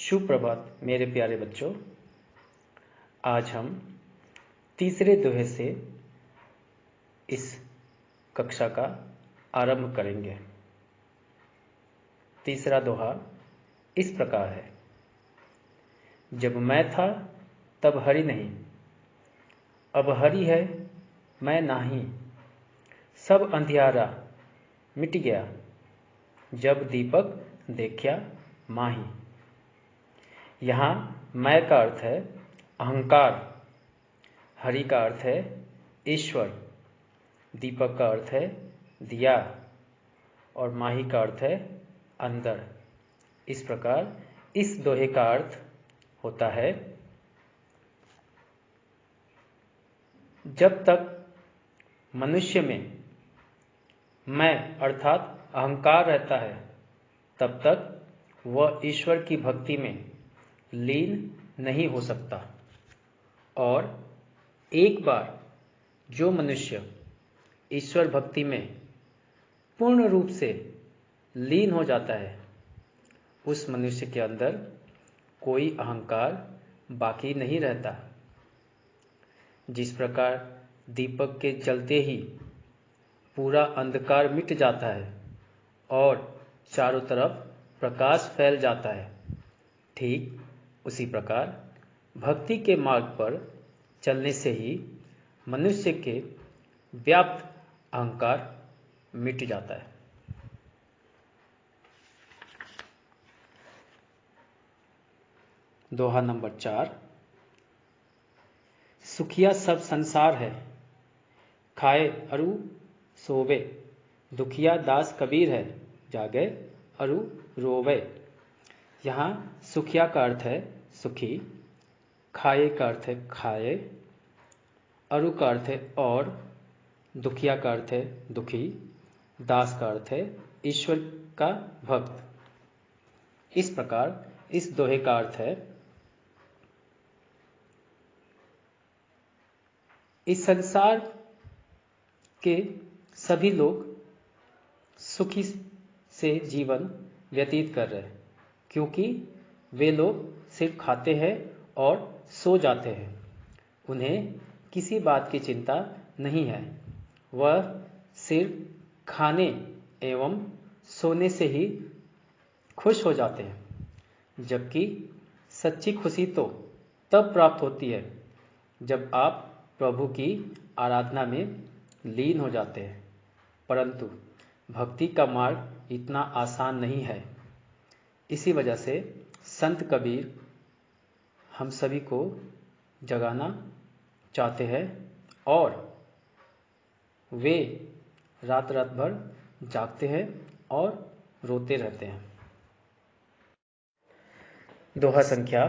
सुप्रभात मेरे प्यारे बच्चों। आज हम तीसरे दोहे से इस कक्षा का आरंभ करेंगे। तीसरा दोहा इस प्रकार है। जब मैं था तब हरि नहीं, अब हरि है मैं नाही। सब अंधियारा मिट गया, जब दीपक देखा माही। यहाँ मैं का अर्थ है अहंकार, हरि का अर्थ है ईश्वर, दीपक का अर्थ है दिया और माही का अर्थ है अंदर। इस प्रकार इस दोहे का अर्थ होता है, जब तक मनुष्य में मैं अर्थात अहंकार रहता है, तब तक वह ईश्वर की भक्ति में लीन नहीं हो सकता। और एक बार जो मनुष्य ईश्वर भक्ति में पूर्ण रूप से लीन हो जाता है, उस मनुष्य के अंदर कोई अहंकार बाकी नहीं रहता। जिस प्रकार दीपक के जलते ही पूरा अंधकार मिट जाता है और चारों तरफ प्रकाश फैल जाता है, ठीक उसी प्रकार भक्ति के मार्ग पर चलने से ही मनुष्य के व्याप्त अहंकार मिट जाता है। दोहा नंबर 4। सुखिया सब संसार है, खाए अरु सोवे। दुखिया दास कबीर है, जागे अरु रोवे। यहाँ सुखिया का अर्थ है सुखी, खाए का अर्थ है खाए, अरु का अर्थ है और, दुखिया का अर्थ है दुखी, दास का अर्थ है ईश्वर का भक्त। इस प्रकार इस दोहे का अर्थ है, इस संसार के सभी लोग सुखी से जीवन व्यतीत कर रहे हैं, क्योंकि वे लोग सिर्फ खाते हैं और सो जाते हैं। उन्हें किसी बात की चिंता नहीं है, वह सिर्फ खाने एवं सोने से ही खुश हो जाते हैं। जबकि सच्ची खुशी तो तब प्राप्त होती है जब आप प्रभु की आराधना में लीन हो जाते हैं। परंतु भक्ति का मार्ग इतना आसान नहीं है। इसी वजह से संत कबीर हम सभी को जगाना चाहते हैं और वे रात रात भर जागते हैं और रोते रहते हैं। दोहा संख्या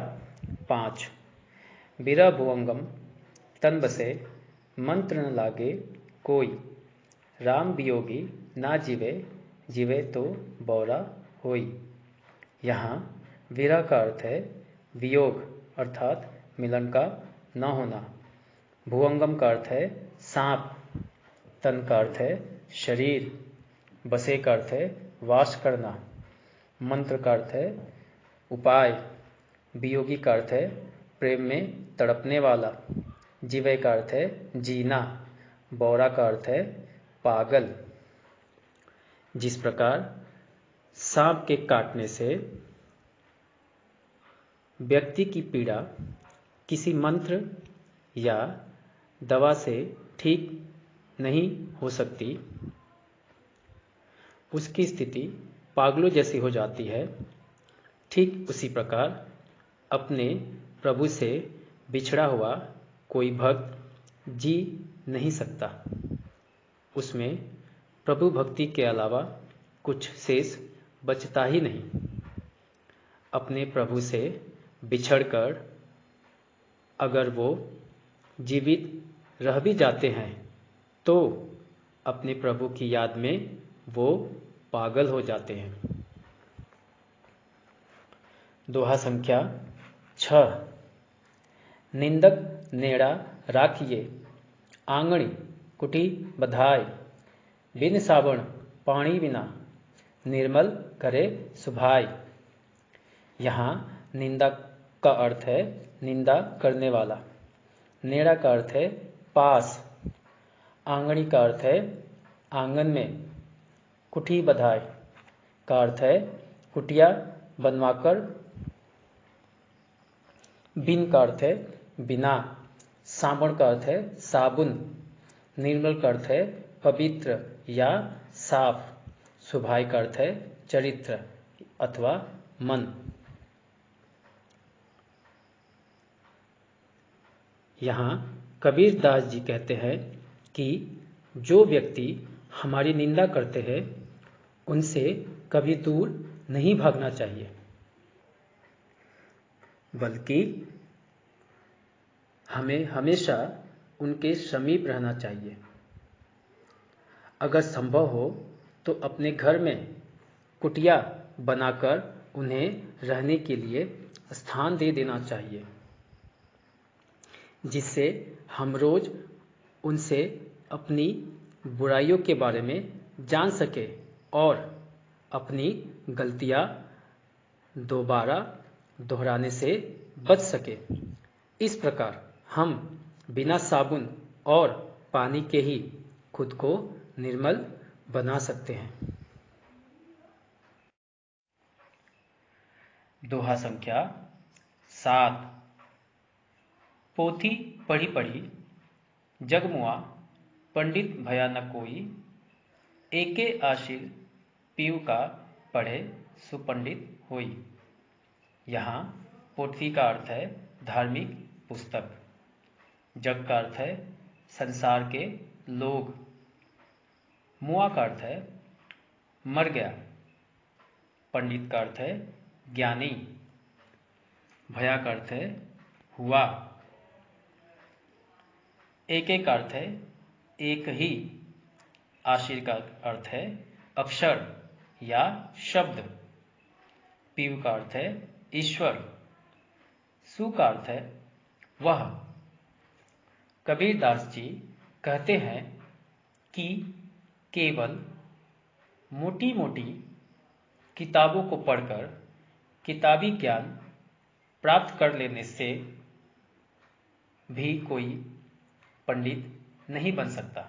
5। बिरा भुवंगम तन बसे, मंत्र न लागे कोई। राम वियोगी ना जीवे, जीवे तो बौरा होई। यहाँ विरह का अर्थ है वियोग अर्थात मिलन का न होना। भुवंगम का अर्थ है सांप, तन का अर्थ है शरीर, बसे का अर्थ है वास करना, मंत्र का अर्थ है उपाय, वियोगी का अर्थ है प्रेम में तड़पने वाला, जीवे का अर्थ है जीना, बौरा का अर्थ है पागल। जिस प्रकार सांप के काटने से व्यक्ति की पीड़ा किसी मंत्र या दवा से ठीक नहीं हो सकती, उसकी स्थिति पागलों जैसी हो जाती है, ठीक उसी प्रकार अपने प्रभु से बिछड़ा हुआ कोई भक्त जी नहीं सकता। उसमें प्रभु भक्ति के अलावा कुछ शेष बचता ही नहीं। अपने प्रभु से बिछड़कर अगर वो जीवित रह भी जाते हैं, तो अपने प्रभु की याद में वो पागल हो जाते हैं। दोहा संख्या 6। निंदक नेड़ा राखिए, आंगणी कुटी बधाय। बिन साबुन पानी बिना, निर्मल करे सुभाय। यहाँ निंदा का अर्थ है निंदा करने वाला। नेड़ा का अर्थ है पास। आंगणी का अर्थ है आंगन में। कुठी बधाई का अर्थ है कुटिया बनवाकर। बिन का अर्थ है बिना। साबुन का अर्थ है साबुन। निर्मल का अर्थ है पवित्र या साफ। सुभाय का अर्थ है चरित्र अथवा मन। यहाँ कबीर दास जी कहते हैं कि जो व्यक्ति हमारी निंदा करते हैं उनसे कभी दूर नहीं भागना चाहिए, बल्कि हमें हमेशा उनके समीप रहना चाहिए। अगर संभव हो तो अपने घर में कुटिया बनाकर उन्हें रहने के लिए स्थान दे देना चाहिए, जिससे हम रोज उनसे अपनी बुराइयों के बारे में जान सके और अपनी गलतियां दोबारा दोहराने से बच सके। इस प्रकार हम बिना साबुन और पानी के ही खुद को निर्मल बना सकते हैं। दोहा संख्या 7। पोथी पढ़ी पढ़ी जगमुआ पंडित भया न कोई। एके आशीर पीऊ का पढ़े सुपंडित होई। यहाँ पोथी का अर्थ है धार्मिक पुस्तक। जग का अर्थ है संसार के लोग। मुआ का अर्थ है मर गया। पंडित का अर्थ है ज्ञानी। भया का अर्थ है हुआ। एके का अर्थ है एक ही। आशीर का अर्थ है अक्षर या शब्द। पीव का अर्थ है ईश्वर। सु का अर्थ है वह। कबीर दास जी कहते हैं कि केवल मोटी मोटी किताबों को पढ़कर किताबी ज्ञान प्राप्त कर लेने से भी कोई पंडित नहीं बन सकता,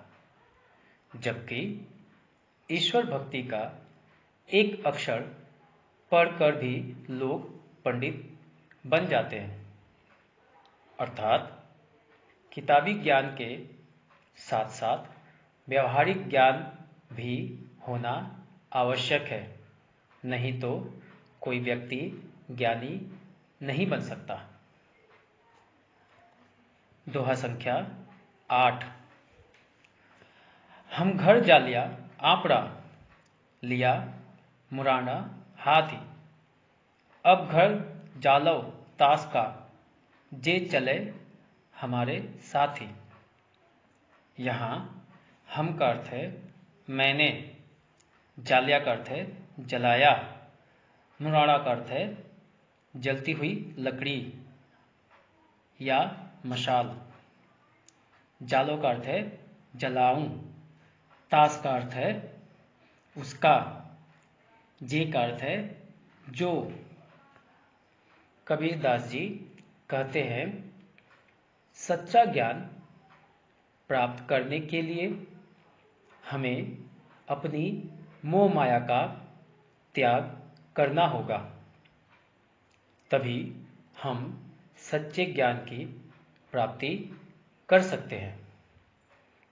जबकि ईश्वर भक्ति का एक अक्षर पढ़कर भी लोग पंडित बन जाते हैं। अर्थात किताबी ज्ञान के साथ साथ व्यवहारिक ज्ञान भी होना आवश्यक है, नहीं तो कोई व्यक्ति ज्ञानी नहीं बन सकता। दोहा संख्या 8। हम घर जालिया आपड़ा लिया मुराना हाथी। अब घर जालो ताश का जे चले हमारे साथी। यहाँ हम का अर्थ है मैंने। जालिया का अर्थ है जलाया। मुराड़ा का अर्थ है जलती हुई लकड़ी या मशाल। जालो का अर्थ है जलाऊं। ताश का अर्थ है उसका। जे का अर्थ है जो। कबीर दास जी कहते हैं सच्चा ज्ञान प्राप्त करने के लिए हमें अपनी मोह माया का त्याग करना होगा, तभी हम सच्चे ज्ञान की प्राप्ति कर सकते हैं।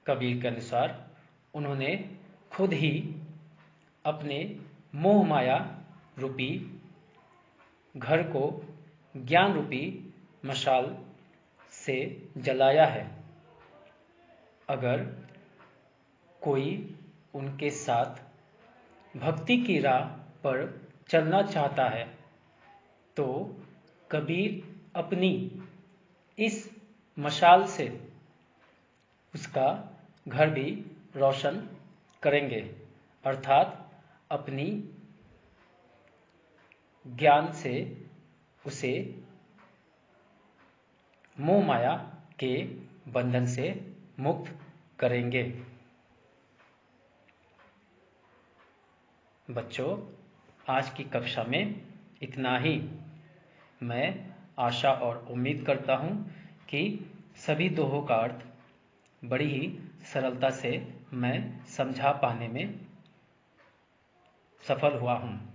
कबीर के अनुसार उन्होंने खुद ही अपने मोह माया रूपी घर को ज्ञान रूपी मशाल से जलाया है। अगर कोई उनके साथ भक्ति की राह पर चलना चाहता है तो कबीर अपनी इस मशाल से उसका घर भी रोशन करेंगे, अर्थात अपनी ज्ञान से उसे मोह माया के बंधन से मुक्त करेंगे। बच्चों, आज की कक्षा में इतना ही। मैं आशा और उम्मीद करता हूँ कि सभी दोहों का अर्थ बड़ी ही सरलता से मैं समझा पाने में सफल हुआ हूँ।